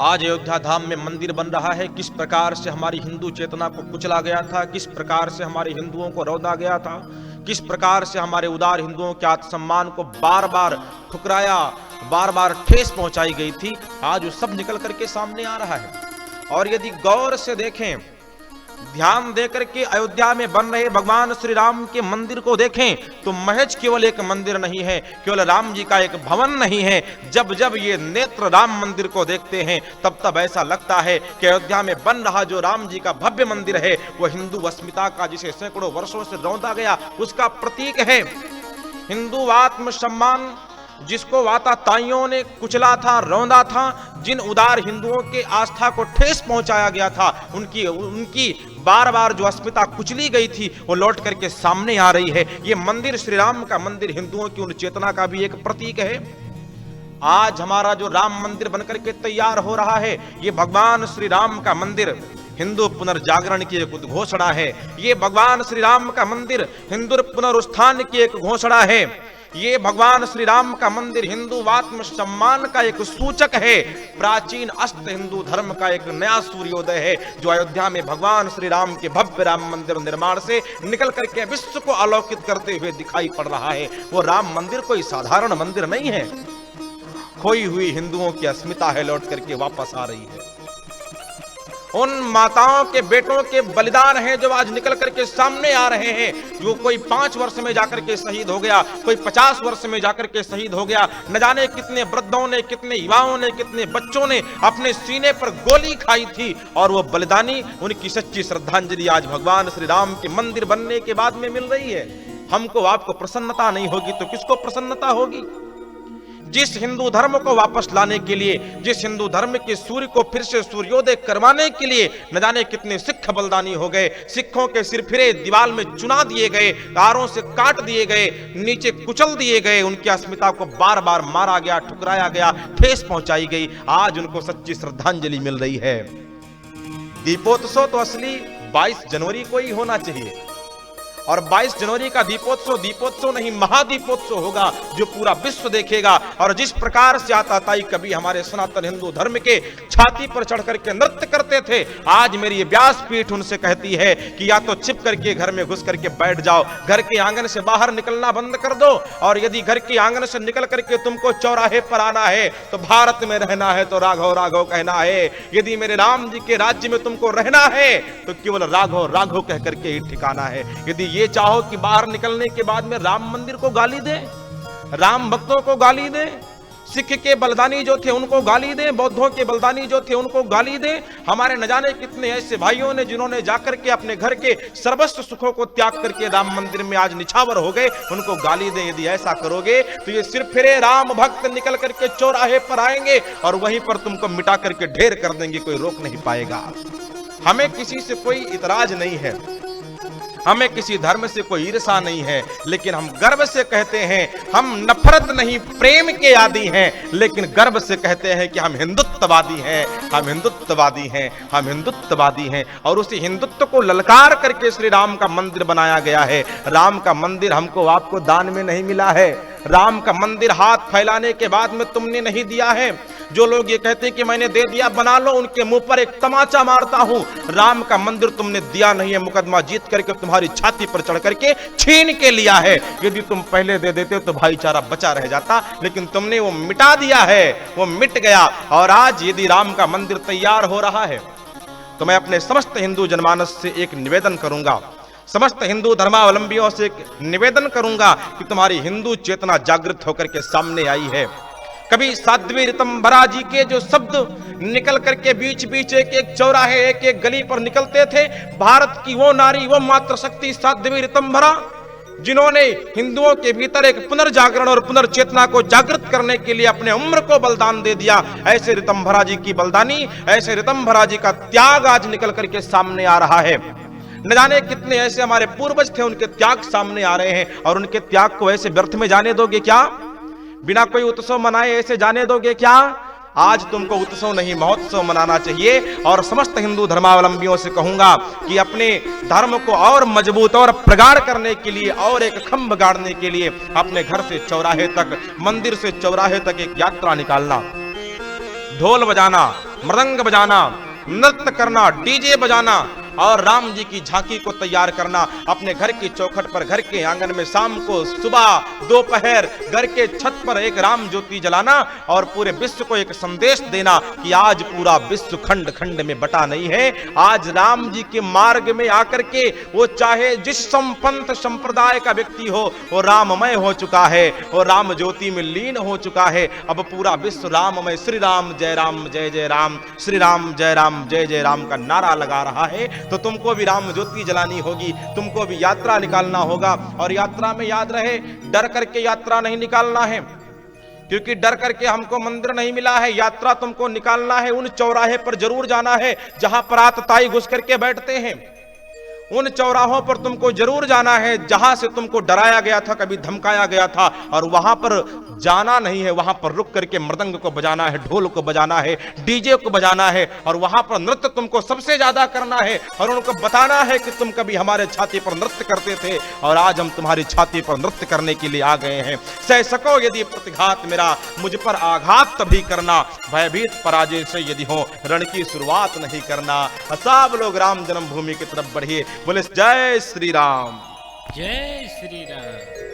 आज अयोध्या धाम में मंदिर बन रहा है। किस प्रकार से हमारी हिंदू चेतना को कुचला गया था, किस प्रकार से हमारे हिंदुओं को रौंदा गया था, किस प्रकार से हमारे उदार हिंदुओं के आत्मसम्मान को बार बार ठुकराया, बार बार ठेस पहुंचाई गई थी, आज वो सब निकल करके सामने आ रहा है। और यदि गौर से देखें, ध्यान देकर के अयोध्या में बन रहे भगवान श्री राम के मंदिर को देखें तो महज केवल एक मंदिर नहीं है, केवल राम जी का एक भवन नहीं है। जब जब ये नेत्र राम मंदिर को देखते हैं तब तब ऐसा लगता है कि अयोध्या में बन रहा जो राम जी का भव्य मंदिर है वो हिंदू अस्मिता का, जिसे सैकड़ों वर्षों से रौंदा गया, उसका प्रतीक है। हिंदू आत्मसम्मान जिसको वाताताइयों ने कुचला था, रौंदा था, जिन उदार हिंदुओं के आस्था को ठेस पहुंचाया गया था, उनकी बार बार जो अस्मिता कुचली गई थी वो लौट करके सामने आ रही है। ये मंदिर श्री राम का मंदिर हिंदुओं की उन चेतना का भी एक प्रतीक है। आज हमारा जो राम मंदिर बनकर के तैयार हो रहा है, ये भगवान श्री राम का मंदिर हिंदू पुनर्जागरण की एक उद्घोषणा है। ये भगवान श्री राम का मंदिर हिंदू पुनरुत्थान की एक घोषणा है। ये भगवान श्री राम का मंदिर हिंदू आत्म सम्मान का एक सूचक है। प्राचीन अस्त हिंदू धर्म का एक नया सूर्योदय है जो अयोध्या में भगवान श्री राम के भव्य राम मंदिर निर्माण से निकल करके विश्व को आलोकित करते हुए दिखाई पड़ रहा है। वो राम मंदिर कोई साधारण मंदिर नहीं है, खोई हुई हिंदुओं की अस्मिता है लौट करके वापस आ रही है। उन माताओं के बेटों के बलिदान हैं जो आज निकल करके सामने आ रहे हैं। जो कोई 5 वर्ष में जाकर के शहीद हो गया, कोई 50 वर्ष में जाकर के शहीद हो गया। न जाने कितने वृद्धों ने, कितने युवाओं ने, कितने बच्चों ने अपने सीने पर गोली खाई थी, और वो बलिदानी, उनकी सच्ची श्रद्धांजलि आज भगवान श्री राम के मंदिर बनने के बाद में मिल रही है। हमको आपको प्रसन्नता नहीं होगी तो किसको प्रसन्नता होगी? जिस हिंदू धर्म को वापस लाने के लिए, जिस हिंदू धर्म के सूर्य को फिर से सूर्योदय करवाने के लिए न जाने कितने सिख बलिदानी हो गए, सिखों के सिर फिरे दीवाल में चुना दिए गए, तारों से काट दिए गए, नीचे कुचल दिए गए, उनकी अस्मिता को बार बार मारा गया, ठुकराया गया, ठेस पहुंचाई गई। आज उनको सच्ची श्रद्धांजलि मिल रही है। दीपोत्सव तो असली 22 जनवरी को ही होना चाहिए, और 22 जनवरी का दीपोत्सव नहीं, महादीपोत्सव होगा जो पूरा विश्व देखेगा। और जिस प्रकार से आताताई कभी हमारे सनातन हिंदू धर्म के छाती पर चढ़ करके नृत्य करते थे, आज मेरी ये व्यासपीठ उनसे कहती है कि या तो छिप करके घर में घुस करके बैठ जाओ, घर के आंगन से बाहर निकलना बंद कर दो, और यदि घर के आंगन से निकल करके तुमको चौराहे पर आना है तो भारत में रहना है तो राघव राघव कहना है। यदि मेरे राम जी के राज्य में तुमको रहना है तो केवल राघव राघव कह करके ही ठिकाना है। यदि ये चाहो कि बाहर निकलने के बाद में राम मंदिर को गाली दे, राम भक्तों को गाली दे, सिख के बलिदानी जो थे उनको गाली दे, बौद्धों के बलिदानी जो थे उनको गाली दे, हमारे न जाने कितने ऐसे भाइयों ने जिन्होंने जाकर के अपने घर के सर्वस्व सुखों को त्याग करके राम मंदिर में आज निछावर हो गए, उनको गाली दे। यदि ऐसा करोगे तो ये सिर्फ फिरे राम भक्त निकल करके चौराहे पर आएंगे और वहीं पर तुमको मिटा करके ढेर कर देंगे, कोई रोक नहीं पाएगा। हमें किसी से कोई इतराज नहीं है, हमें किसी धर्म से कोई ईर्षा नहीं है, लेकिन हम गर्व से कहते हैं, हम नफरत नहीं प्रेम के आदी हैं, लेकिन गर्व से कहते हैं कि हम हिंदुत्ववादी हैं, हम हिंदुत्ववादी हैं, हम हिंदुत्ववादी हैं। और उसी हिंदुत्व को ललकार करके श्री राम का मंदिर बनाया गया है। राम का मंदिर हमको आपको दान में नहीं मिला है, राम का मंदिर हाथ फैलाने के बाद में तुमने नहीं दिया है। जो लोग ये कहते हैं कि मैंने दे दिया बना लो, उनके मुंह पर एक तमाचा मारता हूं। राम का मंदिर तुमने दिया नहीं है, मुकदमा जीत करके तुम्हारी छाती पर चढ़ करके छीन के लिया है। यदि तुम पहले दे देते तो भाईचारा बचा रह जाता, लेकिन तुमने वो मिटा दिया है, वो मिट गया। और आज यदि राम का मंदिर तैयार हो रहा है तो मैं अपने समस्त हिंदू जनमानस से एक निवेदन करूंगा, समस्त हिंदू धर्मावलंबियों से एक निवेदन करूंगा कि तुम्हारी हिंदू चेतना जागृत होकर के सामने आई है। कभी साध्वी ऋतंभरा जी के जो शब्द निकल करके बीच बीच एक एक चौराहे, एक एक गली पर निकलते थे, भारत की वो नारी, वो मातृशक्ति साध्वी ऋतंभरा, जिन्होंने हिंदुओं के भीतर एक पुनर्जागरण और पुनर्चेतना को जागृत करने के लिए अपने उम्र को बलिदान दे दिया। ऐसे ऋतंभरा जी की बलिदानी, ऐसे ऋतंभरा जी का त्याग आज निकल करके सामने आ रहा है। न जाने कितने ऐसे हमारे पूर्वज थे, उनके त्याग सामने आ रहे हैं, और उनके त्याग को ऐसे व्यर्थ में जाने दोगे क्या? बिना कोई उत्सव मनाए ऐसे जाने दोगे क्या? आज तुमको उत्सव नहीं महोत्सव मनाना चाहिए। और समस्त हिंदू धर्मावलंबियों से कहूंगा कि अपने धर्म को और मजबूत और प्रगाढ़ करने के लिए, और एक खंभ गाड़ने के लिए अपने घर से चौराहे तक, मंदिर से चौराहे तक एक यात्रा निकालना, ढोल बजाना, मृदंग बजाना, नृत्य करना, डीजे बजाना और राम जी की झांकी को तैयार करना, अपने घर की चौखट पर, घर के आंगन में शाम को, सुबह, दोपहर घर के छत पर एक राम ज्योति जलाना और पूरे विश्व को एक संदेश देना कि आज पूरा विश्व खंड खंड में बटा नहीं है। आज राम जी के मार्ग में आकर के वो चाहे जिस संपंथ संप्रदाय का व्यक्ति हो, वो राममय हो चुका है, वो राम ज्योति में लीन हो चुका है। अब पूरा विश्व राममय, श्री राम जय जय राम, श्री राम जय जय राम का नारा लगा रहा है। तो तुमको भी राम ज्योति जलानी होगी, तुमको भी यात्रा निकालना होगा। और यात्रा में याद रहे, डर करके यात्रा नहीं निकालना है, क्योंकि डर करके हमको मंदिर नहीं मिला है। यात्रा तुमको निकालना है, उन चौराहे पर जरूर जाना है जहां पर आतताई घुस करके बैठते हैं। उन चौराहों पर तुमको जरूर जाना है जहां से तुमको डराया गया था, कभी धमकाया गया था, और वहां पर जाना नहीं है। वहां पर रुक करके मृदंग को बजाना है, ढोल को बजाना है, डीजे को बजाना है, और वहां पर नृत्य तुमको सबसे ज्यादा करना है और उनको बताना है कि तुम कभी हमारे छाती पर नृत्य करते थे और आज हम तुम्हारी छाती पर नृत्य करने के लिए आ गए हैं। सह सको यदि प्रतिघात मेरा, मुझ पर आघात तभी करना, भयभीत पराजय से यदि हो रण की शुरुआत नहीं करना। सब लोग राम जन्मभूमि की तरफ बढ़िए। बोले जय श्री राम। जय श्री राम।